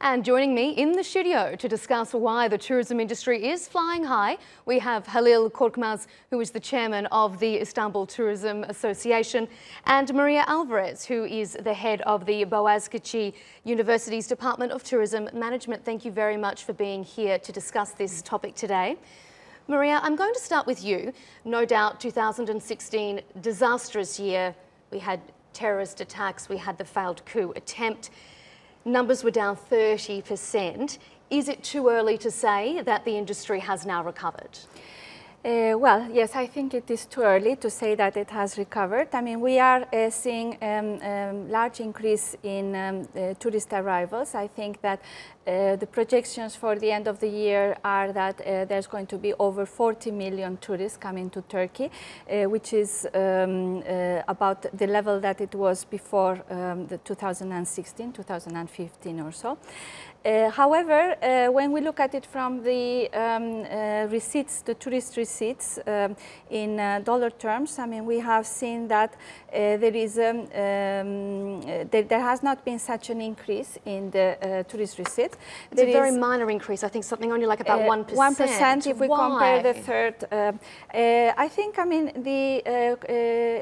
And joining me in the studio to discuss why the tourism industry is flying high, we have Halil Korkmaz, who is the chairman of the Istanbul Tourism Association, and Maria Alvarez, who is the head of the Bogazici University's Department of Tourism Management. Thank you very much for being here to discuss this topic today. Maria, I'm going to start with you. No doubt 2016, disastrous year. We had terrorist attacks, we had the failed coup attempt. Numbers were down 30%. Is it too early to say that the industry has now recovered? Well, yes, I think it is too early to say that it has recovered. I mean, we are seeing large increase in tourist arrivals. I think that the projections for the end of the year are that there's going to be over 40 million tourists coming to Turkey, which is about the level that it was before the 2016, 2015 or so. However, when we look at it from the receipts, the tourist receipts in dollar terms, I mean, we have seen that there has not been such an increase in the tourist receipts. It's a very minor increase. I think something only like about 1%. 1% if we compare the third. I think, I mean, the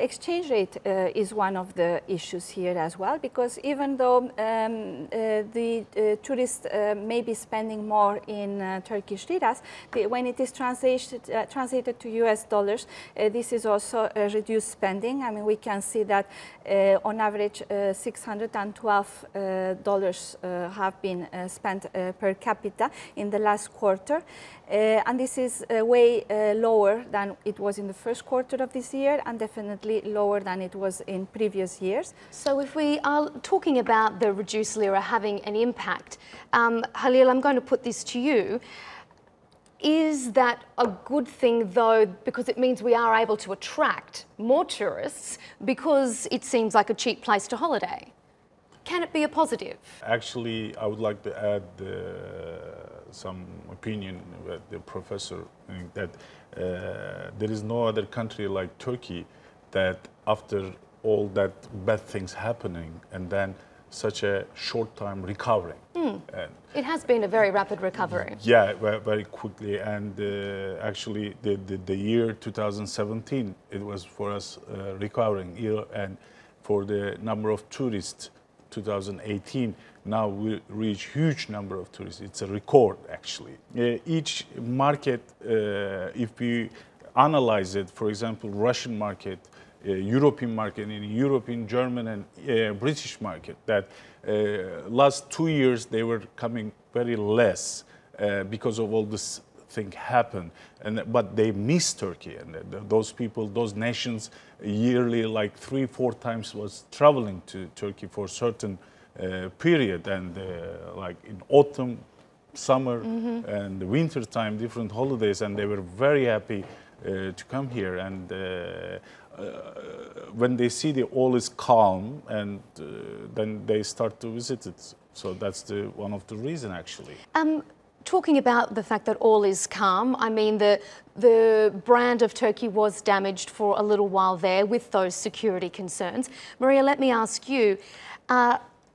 exchange rate is one of the issues here as well, because even though the tourists may be spending more in Turkish liras, when it is translated to US dollars, this is also a reduced spending. I mean, we can see that on average $612 have been spent per capita in the last quarter. And this is way lower than it was in the first quarter of this year, and definitely lower than it was in previous years. So if we are talking about the reduced lira having an impact, Halil, I'm going to put this to you. Is that a good thing, though, because it means we are able to attract more tourists because it seems like a cheap place to holiday? Can it be a positive? Actually, I would like to add some opinion with the professor that there is no other country like Turkey that after all that bad things happening and then such a short time recovering. It has been a very rapid recovery. Yeah, very quickly. And actually, the year 2017, it was for us recovering year, and for the number of tourists, 2018, now we reach huge number of tourists. It's a record, actually. Each market, if we analyze it, for example, Russian market, European market, in European, German, and British market, that last 2 years they were coming very less because of all this thing happened, but they miss Turkey, and those people, those nations, yearly like 3-4 times was traveling to Turkey for certain period, and like in autumn, summer, and the winter time, different holidays, and they were very happy to come here. And when they see the all is calm, and then they start to visit it. So that's one of the reason, actually. Talking about the fact that all is calm, I mean, the brand of Turkey was damaged for a little while there with those security concerns. Maria, let me ask you,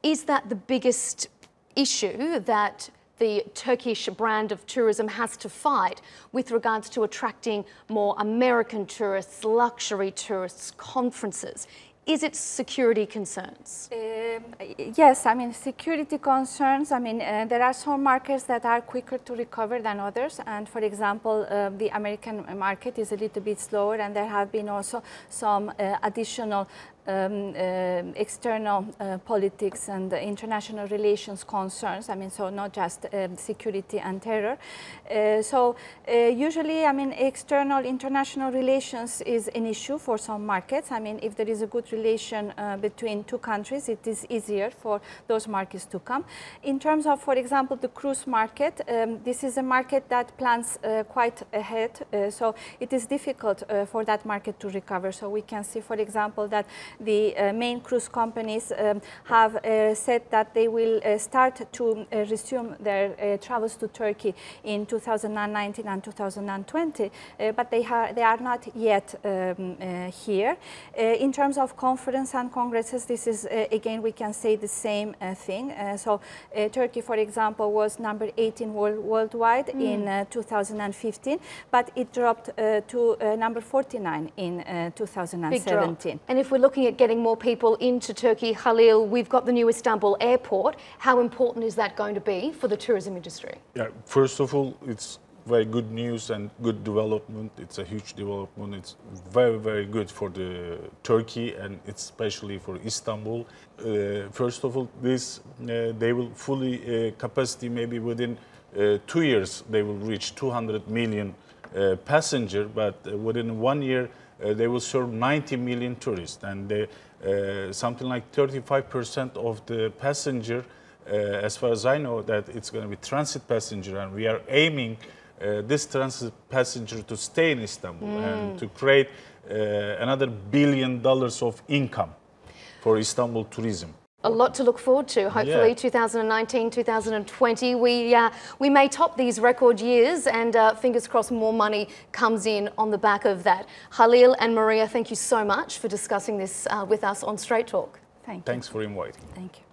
is that the biggest issue that the Turkish brand of tourism has to fight with regards to attracting more American tourists, luxury tourists, conferences? Is it security concerns? Yes, I mean, security concerns. I mean, there are some markets that are quicker to recover than others. And for example, the American market is a little bit slower, and there have been also some additional external politics and international relations concerns. I mean, so not just security and terror. So usually, I mean, external international relations is an issue for some markets. I mean, if there is a good relation between two countries, it is easier for those markets to come. In terms of, for example, the cruise market, this is a market that plans quite ahead. So it is difficult for that market to recover. So we can see, for example, that the main cruise companies have said that they will start to resume their travels to Turkey in 2019 and 2020, but they are not yet here. In terms of conference and congresses, this is again we can say the same thing. Turkey, for example, was number 18 worldwide in 2015, but it dropped to number 49 in 2017. And if we're looking at getting more people into Turkey, Halil, we've got the new Istanbul airport. How important is that going to be for the tourism industry? Yeah, first of all, it's very good news and good development. It's a huge development. It's very, very good for the Turkey and especially for Istanbul. First of all, this they will fully capacity maybe within 2 years they will reach 200 million passenger, but within 1 year they will serve 90 million tourists, and something like 35% of the passenger, as far as I know, that it's going to be transit passenger, and we are aiming this transit passenger to stay in Istanbul and to create another $1 billion of income for Istanbul tourism. A lot to look forward to. Hopefully 2019, 2020, we may top these record years, and fingers crossed more money comes in on the back of that. Halil and Maria, thank you so much for discussing this with us on Straight Talk. Thank you. Thanks for inviting. Thank you.